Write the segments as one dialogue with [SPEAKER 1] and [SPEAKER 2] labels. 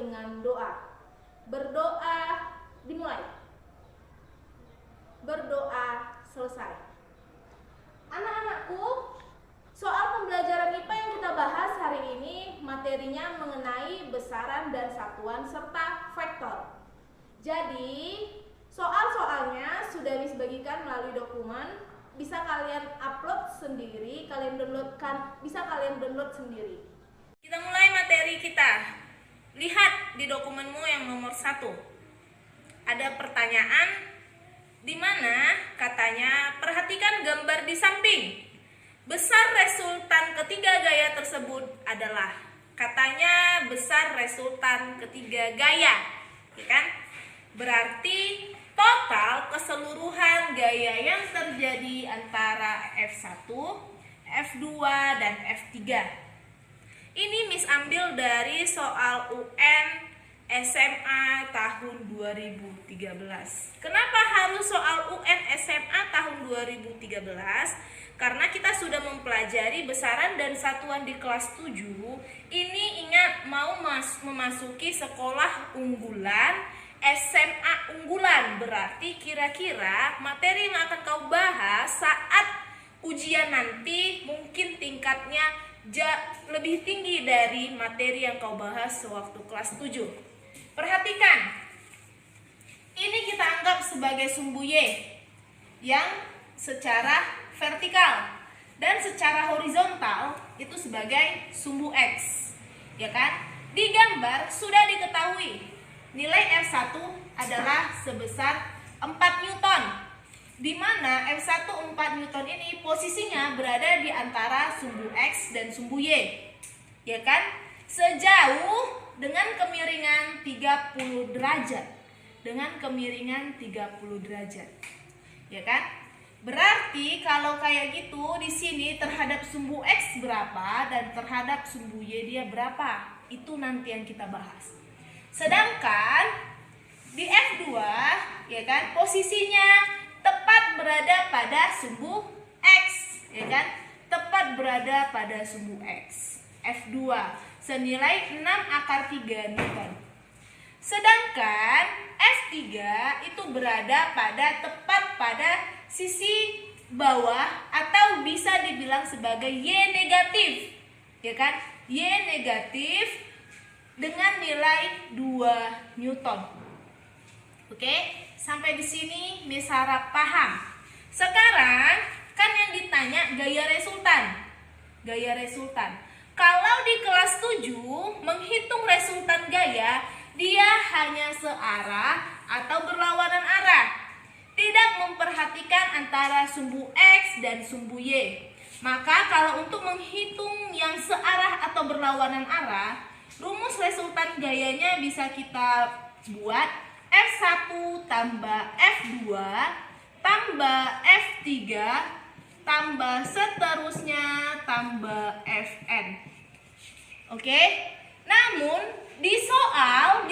[SPEAKER 1] dengan doa. Berdoa dimulai. Berdoa selesai. Anak-anakku, soal pembelajaran IPA yang kita bahas hari ini materinya mengenai besaran dan satuan serta vektor. Jadi, soal-soalnya sudah dibagikan melalui dokumen, bisa kalian upload sendiri, bisa kalian download sendiri. Kita mulai materi kita. Lihat di dokumenmu yang nomor 1. Ada pertanyaan di mana katanya perhatikan gambar di samping. Besar resultan ketiga gaya tersebut adalah, katanya besar resultan ketiga gaya, ya kan? Berarti total keseluruhan gaya yang terjadi antara F1, F2, dan F3. Ini Miss ambil dari soal UN SMA tahun 2013. Kenapa harus soal UN SMA tahun 2013? Karena kita sudah mempelajari besaran dan satuan di kelas 7. Ini ingat mau memasuki sekolah unggulan, SMA unggulan. Berarti kira-kira materi yang akan kau bahas saat ujian nanti mungkin tingkatnya lebih tinggi dari materi yang kau bahas sewaktu kelas 7. Perhatikan, ini kita anggap sebagai sumbu Y yang secara vertikal dan secara horizontal itu sebagai sumbu X, ya kan? Di gambar sudah diketahui nilai F1 adalah sebesar 4 Newton, di mana F1 4 Newton ini posisinya berada di antara sumbu X dan sumbu Y, ya kan? Sejauh dengan kemiringan 30 derajat. Dengan kemiringan 30 derajat. Ya kan? Berarti kalau kayak gitu di sini terhadap sumbu X berapa dan terhadap sumbu Y dia berapa? Itu nanti yang kita bahas. Sedangkan di F2, ya kan, posisinya tepat berada pada sumbu X, ya kan? Tepat berada pada sumbu X. F2 senilai 6 akar 3 Newton. Sedangkan F3 itu berada tepat pada sisi bawah atau bisa dibilang sebagai Y negatif, ya kan? Y negatif dengan nilai 2 Newton. Oke, sampai di sini Miss harap paham. Sekarang kan yang ditanya gaya resultan. Gaya resultan. Kalau di kelas 7 menghitung resultan gaya, dia hanya searah atau berlawanan arah. Tidak memperhatikan antara sumbu X dan sumbu Y. Maka kalau untuk menghitung yang searah atau berlawanan arah, rumus resultan gayanya bisa kita buat F1 tambah F2 tambah F3 tambah seterusnya tambah Fn. Oke. Namun di soal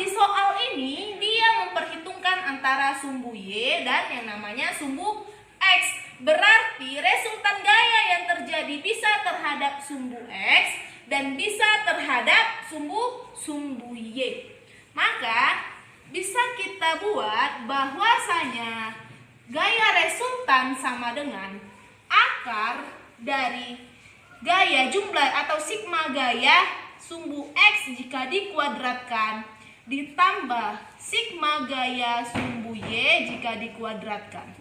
[SPEAKER 1] ini dia memperhitungkan antara sumbu Y dan yang namanya sumbu X. Berarti resultan gaya yang terjadi bisa terhadap sumbu X dan bisa terhadap sumbu Y. Maka bisa kita buat bahwasanya gaya resultan sama dengan akar dari gaya jumlah atau sigma gaya sumbu X jika dikuadratkan ditambah sigma gaya sumbu Y jika dikuadratkan.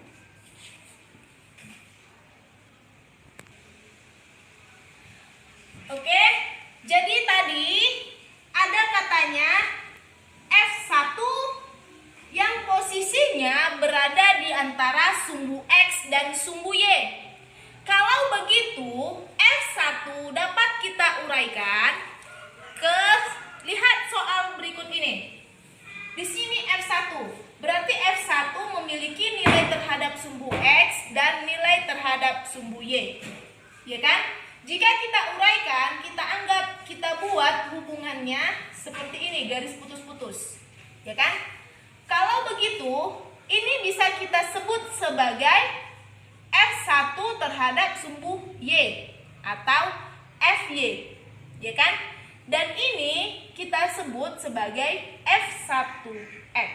[SPEAKER 1] Oke, jadi tadi ada katanya F1 yang posisinya berada di antara sumbu X dan sumbu Y. Kalau begitu, F1 dapat kita uraikan lihat soal berikut ini. Di sini F1, berarti F1 memiliki nilai terhadap sumbu X dan nilai terhadap sumbu Y. Ya kan? Jika kita uraikan, kita anggap, kita buat hubungannya seperti ini, garis putus-putus. Ya kan? Kalau begitu, ini bisa kita sebut sebagai F1 terhadap sumbu Y atau Fy. Ya kan? Dan ini kita sebut sebagai F1X.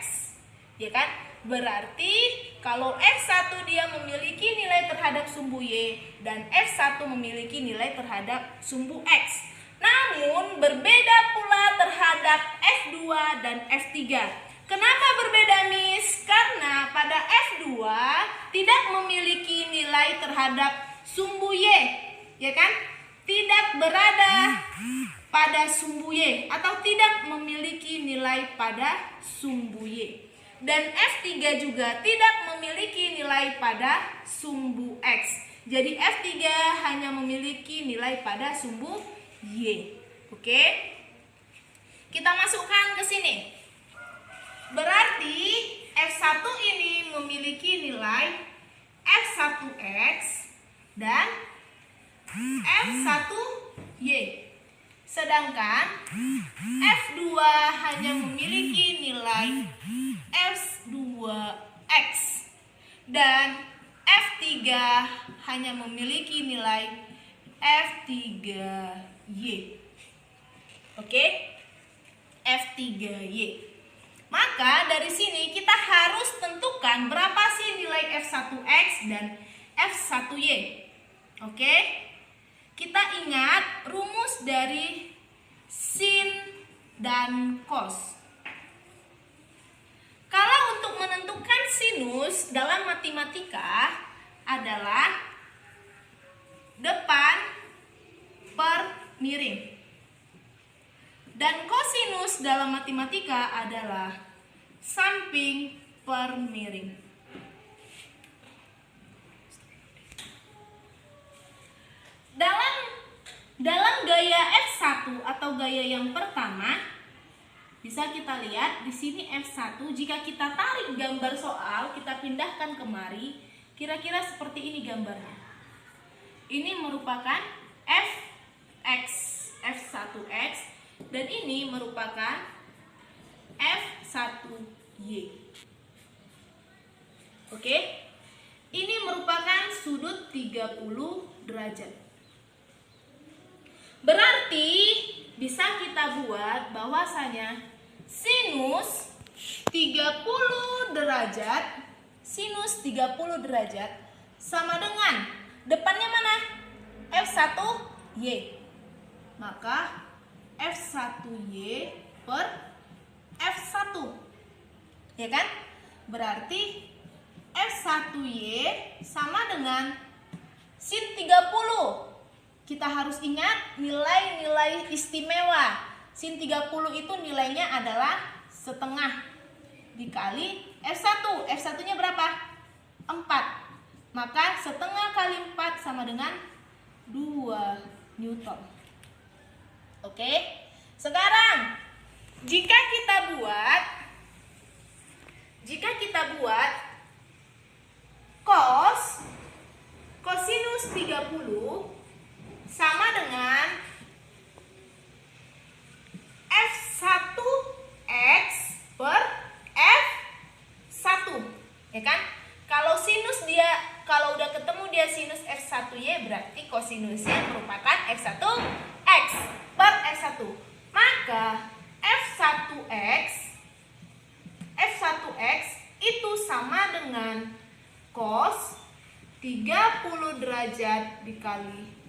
[SPEAKER 1] Ya kan? Berarti kalau F1 dia memiliki nilai terhadap sumbu Y dan F1 memiliki nilai terhadap sumbu X. Namun berbeda pula terhadap F2 dan F3. Kenapa berbeda, Miss? Karena pada F2 tidak memiliki nilai terhadap sumbu Y, ya kan? Tidak berada pada sumbu Y atau tidak memiliki nilai pada sumbu Y. Dan F3 juga tidak memiliki nilai pada sumbu X. Jadi F3 hanya memiliki nilai pada sumbu Y. Oke? Kita masukkan ke sini. Berarti F1 ini memiliki nilai F1X dan F1Y. Sedangkan F2 hanya memiliki nilai F2X dan F3 hanya memiliki nilai F3Y. Oke? F3Y. Maka dari sini kita harus tentukan berapa sih nilai F1X dan F1Y. Oke? Kita ingat rumus dari sin dan cos. Kalau untuk menentukan sinus dalam matematika adalah depan per miring. Dan kosinus dalam matematika adalah samping per miring. Dalam gaya F1 atau gaya yang pertama, bisa kita lihat di sini F1, jika kita tarik gambar soal, kita pindahkan kemari, kira-kira seperti ini gambarnya. Ini merupakan Fx, F1X, dan ini merupakan F1Y. Oke? Ini merupakan sudut 30 derajat. Berarti bisa kita buat bahwasanya sinus 30 derajat sama dengan depannya mana? F1Y. Maka F1Y per F1. Ya kan? Berarti F1Y sama dengan sin 30. Kita harus ingat nilai-nilai istimewa. Sin 30 itu nilainya adalah setengah dikali F1. F1-nya berapa? 4. Maka setengah kali 4 sama dengan 2 Newton. Oke? Sekarang jika kita buat kosinus 30 sama dengan F1X per F1. Ya kan? Kalau sinus kalau udah ketemu dia sinus F1Y, berarti kosinusnya merupakan F1X per F1. Maka F1X itu sama dengan cos 30 derajat dikali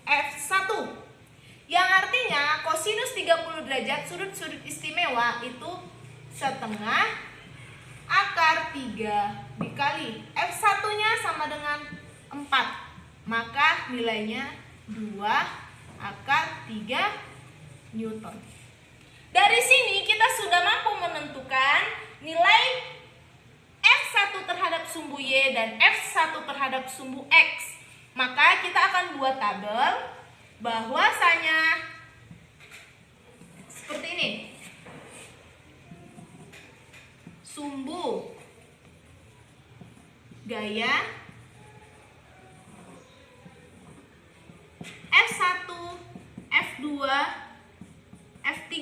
[SPEAKER 1] F1. Yang artinya kosinus 30 derajat sudut-sudut istimewa itu setengah akar 3 dikali F1-nya sama dengan 4. Maka nilainya 2 akar 3 Newton. Dari sini kita sudah mampu menentukan nilai F1 terhadap sumbu Y dan F1 terhadap sumbu X. Maka kita akan buat tabel bahwasanya seperti ini. Sumbu gaya F1, F2, F3.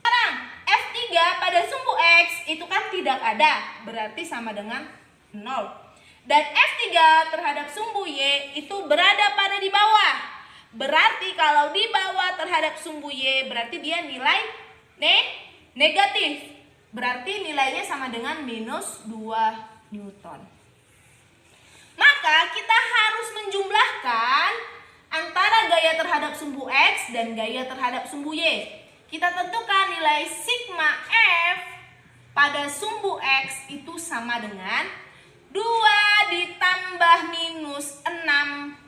[SPEAKER 1] Sekarang F3 pada sumbu X itu kan tidak ada, berarti sama dengan 0. Dan F3 terhadap sumbu Y itu berada pada di bawah. Berarti kalau di bawah terhadap sumbu Y berarti dia nilai negatif. Berarti nilainya sama dengan minus 2 Newton. Maka kita harus menjumlahkan antara gaya terhadap sumbu X dan gaya terhadap sumbu Y. Kita tentukan nilai sigma F pada sumbu X itu sama dengan 2 ditambah minus 6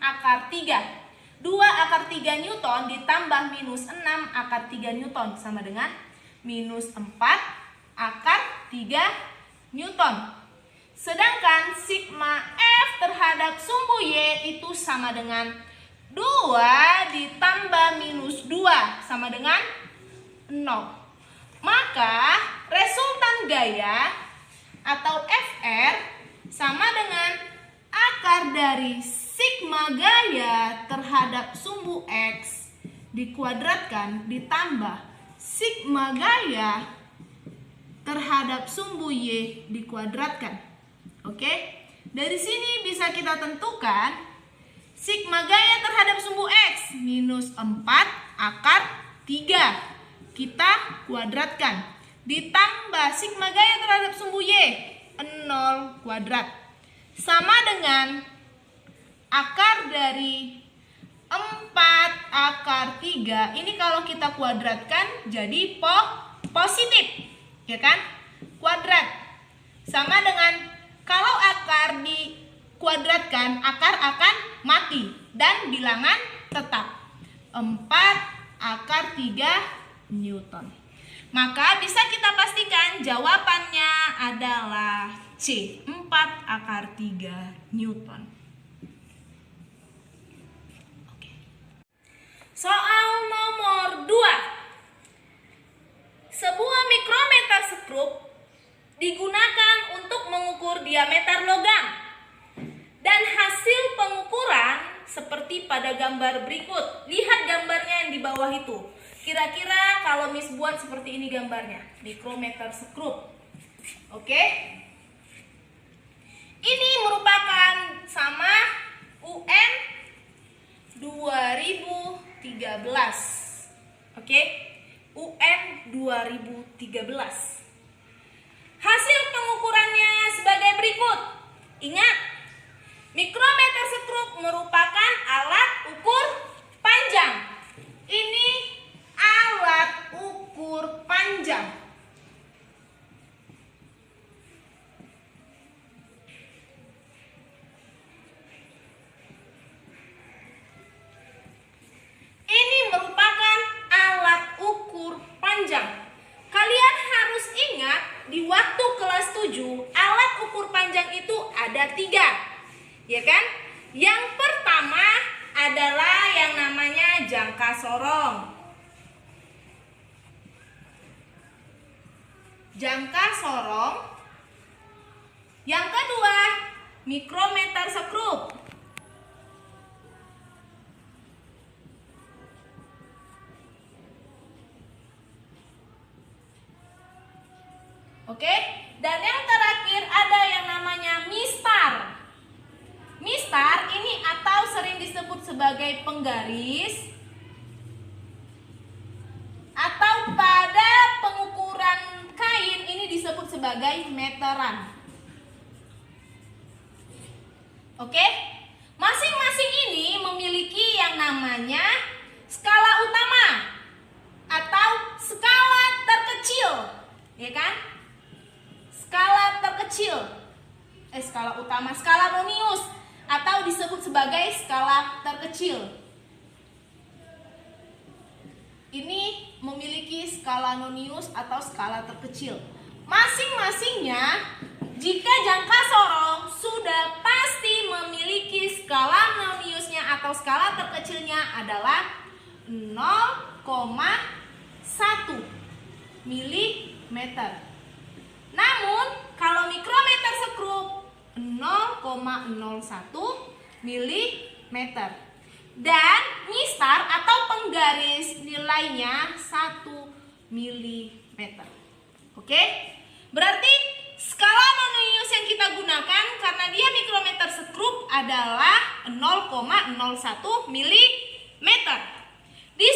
[SPEAKER 1] akar 3. 2 akar 3 Newton ditambah minus 6 akar 3 Newton sama dengan minus 4 akar 3 Newton. Sedangkan sigma F terhadap sumbu Y itu sama dengan 2 ditambah minus 2 sama dengan 0. Maka resultan gaya atau FR sama dengan akar dari sigma gaya terhadap sumbu X dikuadratkan ditambah sigma gaya terhadap sumbu Y dikuadratkan. Oke? Dari sini bisa kita tentukan sigma gaya terhadap sumbu X minus 4 akar 3. Kita kuadratkan. Ditambah sigma gaya terhadap sumbu Y 0 kuadrat. Sama dengan akar dari 4 akar 3. Ini kalau kita kuadratkan jadi positif. Ya kan? Kuadrat. Sama dengan kalau akar dikuadratkan, akar akan mati dan bilangan tetap 4 akar 3 Newton. Maka bisa kita pastikan jawabannya adalah C, 4 akar 3 Newton. Oke. Soal nomor 2. Sebuah mikrometer skrup digunakan untuk mengukur diameter logam. Dan hasil pengukuran seperti pada gambar berikut. Lihat gambarnya yang di bawah itu. Kira-kira kalau Miss buat seperti ini gambarnya, mikrometer skrup. Oke? Ini merupakan sama UN 2013. Oke? UN 2013. Hasil pengukurannya sebagai berikut. Ingat, mikrometer skrup merupakan alat ukur panjang. Ini alat ukur panjang. Ini merupakan alat ukur panjang. Kalian harus ingat di waktu kelas 7 alat ukur panjang itu ada 3. Ya kan? Yang pertama adalah yang namanya jangka sorong. Jangka sorong. Yang kedua, mikrometer skrup. Oke, dan yang terakhir ada yang namanya mistar. Mistar ini atau sering disebut sebagai penggaris atau pada pengukuran kain ini disebut sebagai meteran. Oke, masing-masing ini memiliki yang namanya skala utama atau skala terkecil, ya kan? Skala terkecil, skala utama, skala nonius atau disebut sebagai skala terkecil. Ini memiliki skala nonius atau skala terkecil. Masing-masingnya, jika jangka sorong sudah pasti memiliki skala noniusnya atau skala terkecilnya adalah 0,1 mm. Namun, kalau mikrometer skrup 0,01 mm. Dan mistar atau penggaris nilainya 1 mm. Oke? Berarti skala nonius yang kita gunakan karena dia mikrometer skrup adalah 0,01 mm. meter. Di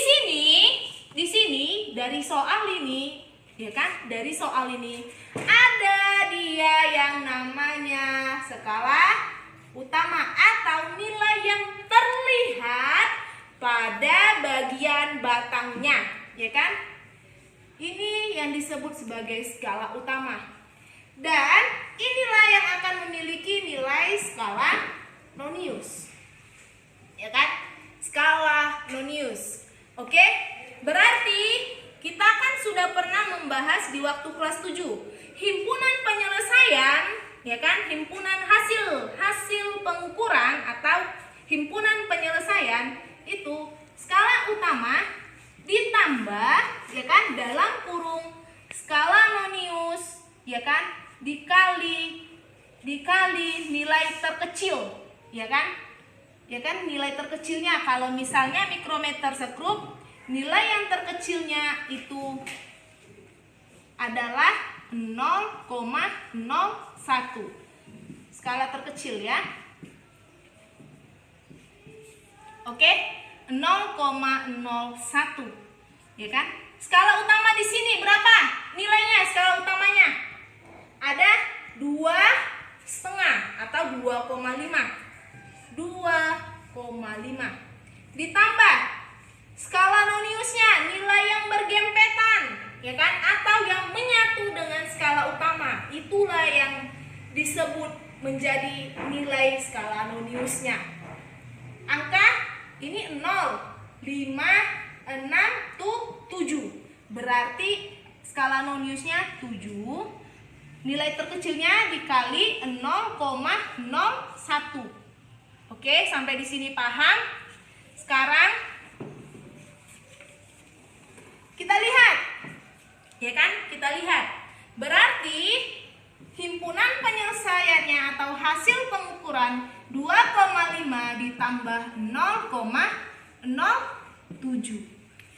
[SPEAKER 1] sini dari soal ini, ya kan? Dari soal ini ada dia yang namanya skala utama atau nilai yang terlihat pada bagian batangnya, ya kan? Ini yang disebut sebagai skala utama. Dan inilah yang akan memiliki nilai skala Nonius. Ya kan? Skala Nonius. Oke? Berarti kita kan sudah pernah membahas di waktu kelas 7 himpunan penyelesaian, ya kan? Himpunan hasil pengukuran atau himpunan penyelesaian itu skala utama ditambah, ya kan, dalam kurung skala Nonius, ya kan, dikali nilai terkecil, ya kan? Ya kan, nilai terkecilnya kalau misalnya mikrometer sekrup, nilai yang terkecilnya itu adalah 0,01. Skala terkecil ya. Oke, 0,01. Ya kan? Skala utama di sini berapa? Nilainya skala utamanya ada 2,5 atau 2,5. 2,5 ditambah skala Noniusnya, nilai yang bergempetan, ya kan, atau yang menyatu dengan skala utama, itulah yang disebut menjadi nilai skala Noniusnya. Angka ini 0, 5, 6, 7. Berarti skala Noniusnya 7. Nilai terkecilnya dikali 0,01. Oke, sampai di sini paham? Sekarang kita lihat, ya kan? Kita lihat. Berarti himpunan penyelesaiannya atau hasil pengukuran 2,5 ditambah 0,07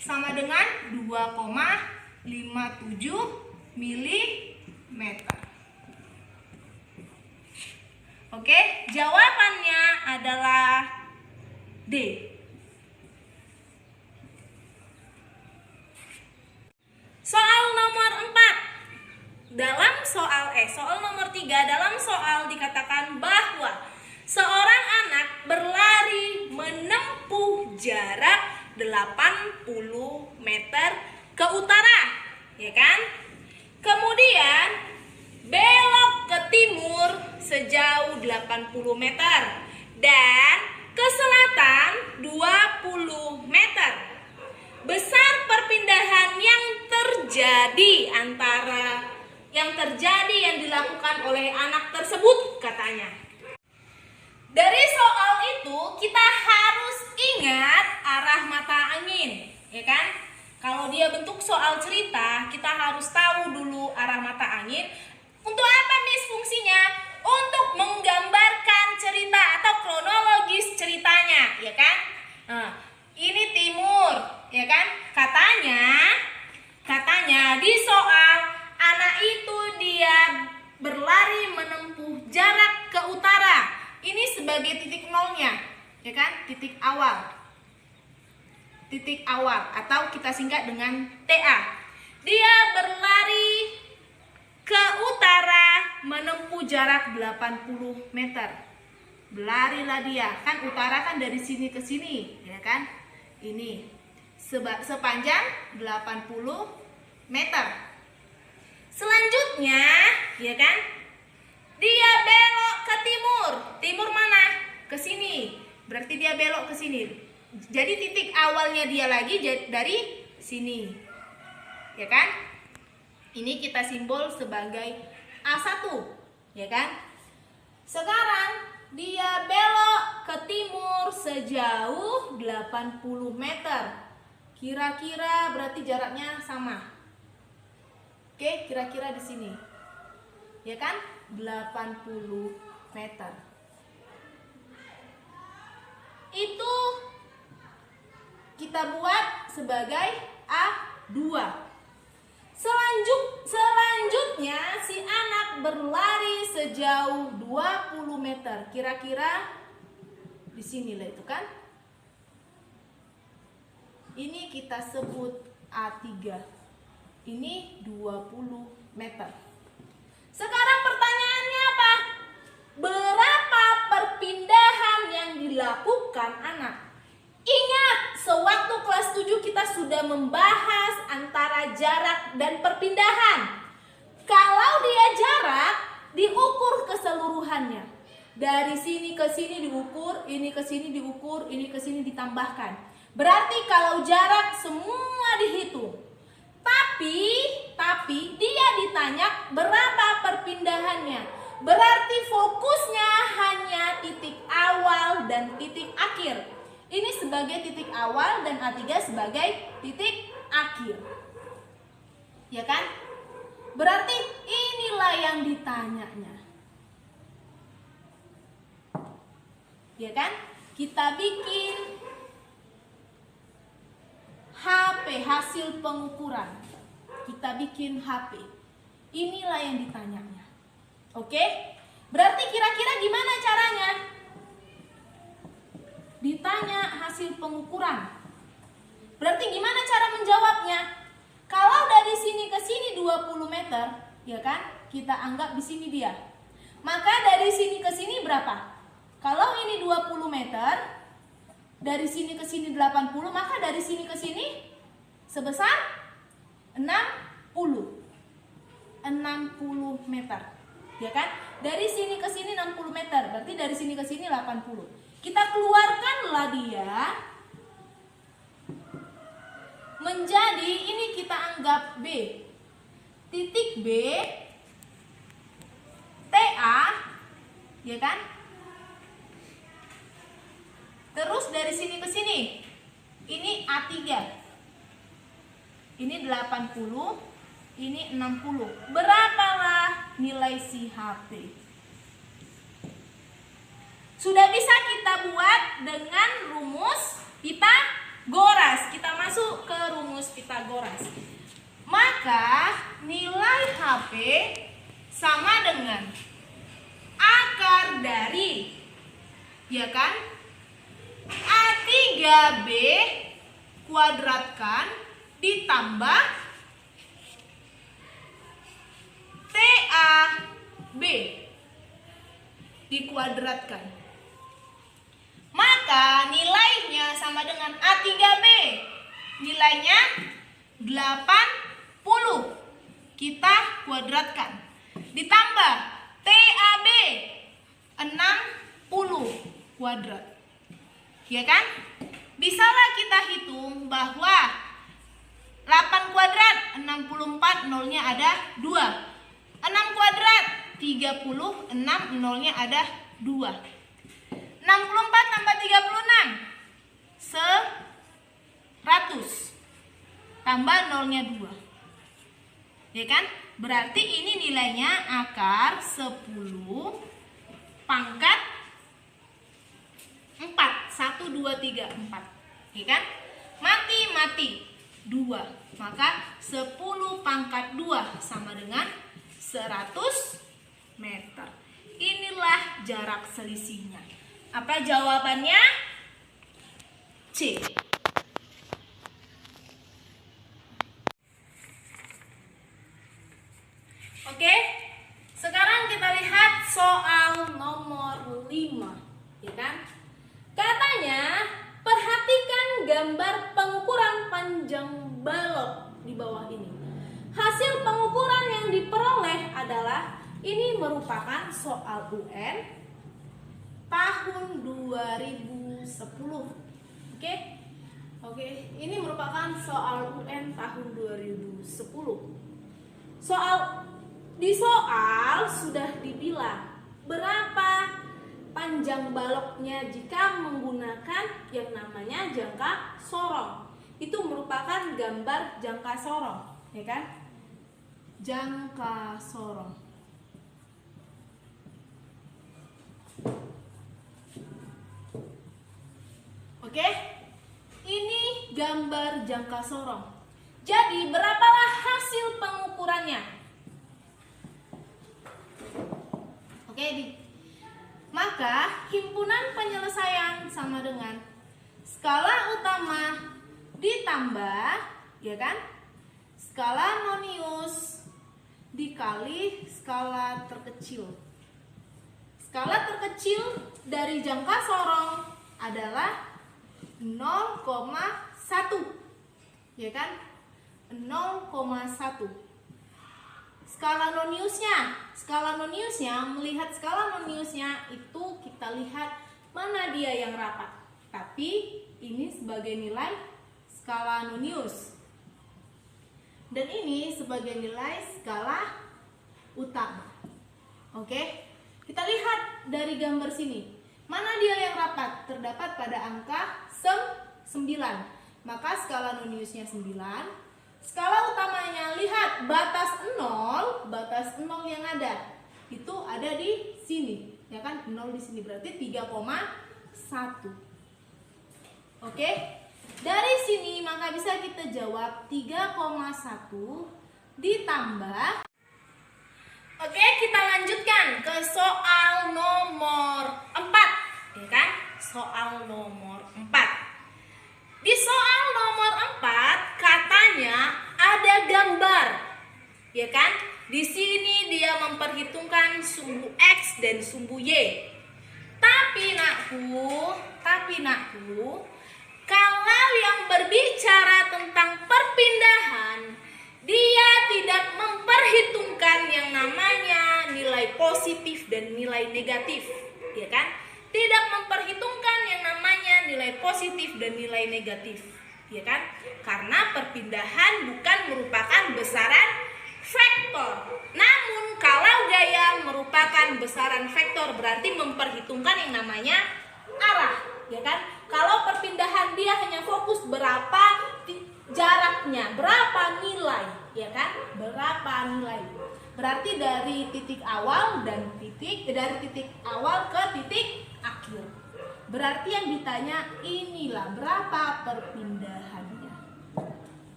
[SPEAKER 1] sama dengan 2,57 milimeter. Oke, jawabannya adalah D. Soal nomor 4. Soal nomor 3 dalam soal dikatakan bahwa seorang anak berlari menempuh jarak 80 meter ke utara, ya kan? Kemudian belok ke timur sejauh 80 meter dan ke selatan 20 meter. Besar perpindahan yang terjadi yang dilakukan oleh anak tersebut, katanya. Dari soal itu kita harus ingat arah mata angin, ya kan? Kalau dia bentuk soal cerita, kita harus tahu dulu arah mata angin. Untuk apa, Miss, fungsinya? Untuk menggambarkan cerita atau kronologis ceritanya, ya kan? Nah, ini timur, ya kan? Katanya di soal anak itu dia berlari menempuh jarak ke utara. Ini sebagai titik nolnya, ya kan? Titik awal atau kita singkat dengan TA. Dia berlari ke utara menempuh jarak 80 meter. Berlarilah dia, kan utara kan dari sini ke sini, ya kan? Ini sepanjang 80 meter. Selanjutnya, ya kan? Dia belok ke timur. Timur mana? Ke sini. Berarti dia belok ke sini. Jadi titik awalnya dia lagi dari sini. Ya kan? Ini kita simbol sebagai A1, ya kan? Sekarang dia belok ke timur sejauh 80 meter. Kira-kira berarti jaraknya sama. Oke, kira-kira di sini. Ya kan? 80 meter. Itu kita buat sebagai A2. Selanjutnya si anak berlari sejauh 20 meter. Kira-kira di sini lah itu kan. Ini kita sebut A3. Ini 20 meter. Sekarang pertanyaannya apa? Berapa perpindahan yang dilakukan anak? Ingat, sewaktu kelas 7 kita sudah membahas antara jarak dan perpindahan. Kalau dia jarak, diukur keseluruhannya. Dari sini ke sini diukur, ini ke sini diukur, ini ke sini ditambahkan. Berarti kalau jarak semua dihitung. Tapi dia ditanya berapa perpindahannya. Berarti fokusnya hanya titik awal dan titik akhir. Ini sebagai titik awal dan A3 sebagai titik akhir. Ya kan? Berarti inilah yang ditanyanya. Ya kan? Kita bikin HP, hasil pengukuran. Kita bikin HP. Inilah yang ditanyanya. Oke? Berarti kira-kira gimana caranya? Ditanya hasil pengukuran. Berarti gimana cara menjawabnya? Kalau dari sini ke sini 20 meter, ya kan? Kita anggap di sini dia. Maka dari sini ke sini berapa? Kalau ini 20 meter, dari sini ke sini 80, maka dari sini ke sini sebesar 60 meter. Ya kan? Dari sini ke sini 60 meter, berarti dari sini ke sini 80. Kita keluarkanlah dia menjadi, ini kita anggap B. Titik B, TA, ya kan? Terus dari sini ke sini, ini A3. Ini 80, ini 60. Berapalah nilai si HP? Sudah bisa kita buat dengan rumus Pitagoras. Kita masuk ke rumus Pitagoras. Maka nilai HP sama dengan akar dari, ya kan, A3B kuadratkan ditambah TAB dikuadratkan. Maka nilainya sama dengan A3B. Nilainya 80. Kita kuadratkan. Ditambah TAB 60 kuadrat. Ya kan? Bisalah kita hitung bahwa 8 kuadrat 64, nolnya ada 2. 6 kuadrat 36, nolnya ada 2. 64 tambah 36 100. Tambah nolnya 2. Ya kan? Berarti ini nilainya akar 10 pangkat 4. 1, 2, 3, 4. Ya kan? Mati 2. Maka 10 pangkat 2 sama dengan 100 meter. Inilah jarak selisihnya. Apa jawabannya? C. Oke, sekarang kita lihat soal nomor 5, ya kan? Katanya, perhatikan gambar pengukuran panjang balok di bawah ini. Hasil pengukuran yang diperoleh adalah, ini merupakan soal UN tahun 2010. Oke, ini merupakan soal UN tahun 2010. Di soal sudah dibilang berapa panjang baloknya jika menggunakan yang namanya jangka sorong. Itu merupakan gambar jangka sorong, ya kan? Jangka sorong. Oke? Ini gambar jangka sorong. Jadi, berapalah hasil pengukurannya? Maka himpunan penyelesaian sama dengan skala utama ditambah, ya kan, skala nonius dikali skala terkecil. Skala terkecil dari jangka sorong adalah 0,1, ya kan, 0,1. Skala noniusnya, melihat skala noniusnya itu kita lihat mana dia yang rapat. Tapi ini sebagai nilai skala nonius. Dan ini sebagai nilai skala utama. Oke, kita lihat dari gambar sini. Mana dia yang rapat? Terdapat pada angka 9. Maka skala noniusnya 9. Skala utamanya, lihat batas 0 yang ada. Itu ada di sini, ya kan? 0 di sini berarti 3,1. Oke? Dari sini maka bisa kita jawab 3,1 ditambah. Oke, kita lanjutkan ke soal nomor 4, ya kan? Soal nomor 4. Di soal nomor 4 katanya ada gambar, ya kan? Di sini dia memperhitungkan sumbu X dan sumbu Y. Tapi nakku, kalau yang berbicara tentang perpindahan, dia tidak memperhitungkan yang namanya nilai positif dan nilai negatif, ya kan? Tidak memperhitungkan yang namanya nilai positif dan nilai negatif, ya kan? Karena perpindahan bukan merupakan besaran vektor. Namun kalau gaya merupakan besaran vektor berarti memperhitungkan yang namanya arah, ya kan? Kalau perpindahan dia hanya fokus berapa jaraknya, berapa nilai, ya kan? Berapa nilai. Berarti dari titik awal dari titik awal ke titik akhir. Berarti yang ditanya inilah berapa perpindahannya.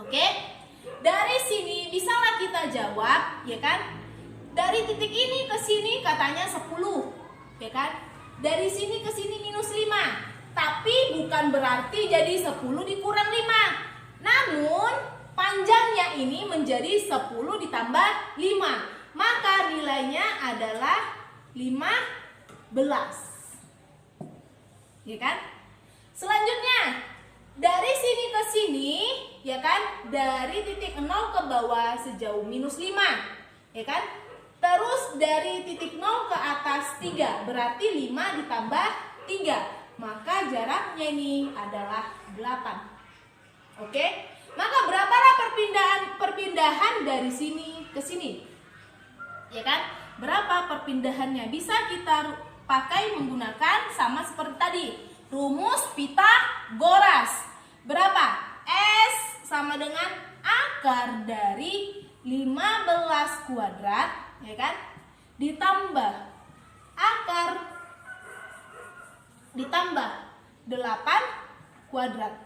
[SPEAKER 1] Oke? Dari sini bisalah kita jawab, ya kan? Dari titik ini ke sini katanya 10, ya kan? Dari sini ke sini minus 5. Tapi bukan berarti jadi 10 dikurang 5. Namun panjangnya ini menjadi 10 ditambah 5. Maka nilainya adalah 15. Ya kan? Selanjutnya dari sini ke sini, ya kan? Dari titik 0 ke bawah sejauh minus 5, ya kan? Terus dari titik 0 ke atas 3, berarti 5 ditambah 3. Maka jaraknya ini adalah 8. Oke? Maka berapalah perpindahan dari sini ke sini? Ya kan? Berapa perpindahannya? Bisa kita pakai menggunakan sama seperti tadi, rumus Pitagoras. Berapa? S sama dengan akar dari 15 kuadrat, ya kan? Ditambah akar ditambah 8 kuadrat,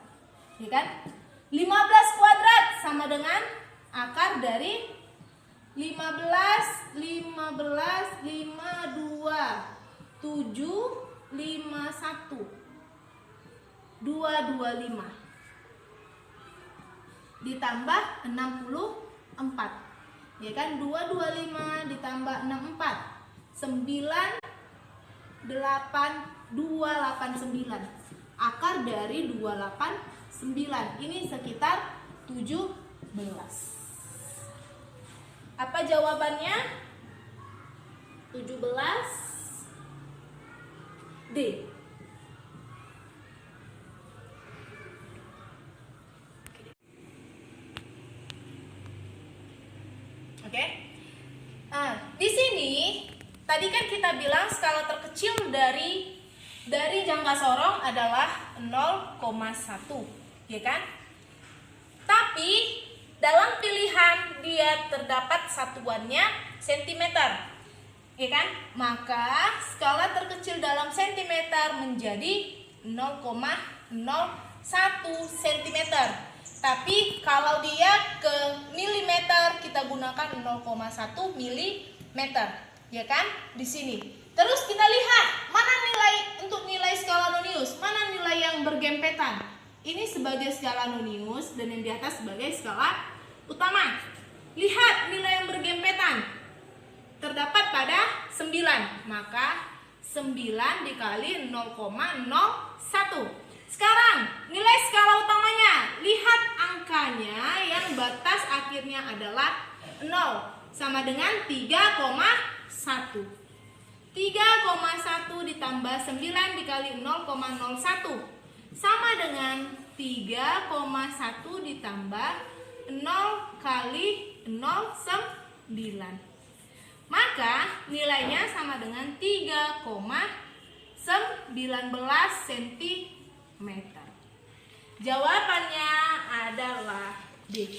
[SPEAKER 1] ya kan? 15 kuadrat sama dengan akar dari 15, 52, 7, 51, 225 ditambah 64, ya kan? 225 ditambah 64, 289. Akar dari 289 ini sekitar 17. Apa jawabannya? 17 D. Oke. Di sini tadi kan kita bilang skala terkecil dari jangka sorong adalah 0,1, ya kan? Tapi dalam pilihan dia terdapat satuannya sentimeter, ya kan? Maka skala terkecil dalam sentimeter menjadi 0,01 cm. Tapi kalau dia ke milimeter kita gunakan 0,1 milimeter, ya kan? Di sini. Terus kita lihat mana nilai untuk nilai skala nonius, mana nilai yang bergempetan. ini sebagai skala nonius dan yang di atas sebagai skala utama. Lihat nilai yang bergempetan. Terdapat pada 9, maka 9 dikali 0,01. Sekarang nilai skala utamanya. Lihat angkanya yang batas akhirnya adalah 0, sama dengan 3,1. 3,1 ditambah 9 dikali 0,01 sama dengan 3,1 ditambah 0 kali 0,9. Maka nilainya sama dengan 3,19 cm. Jawabannya adalah D.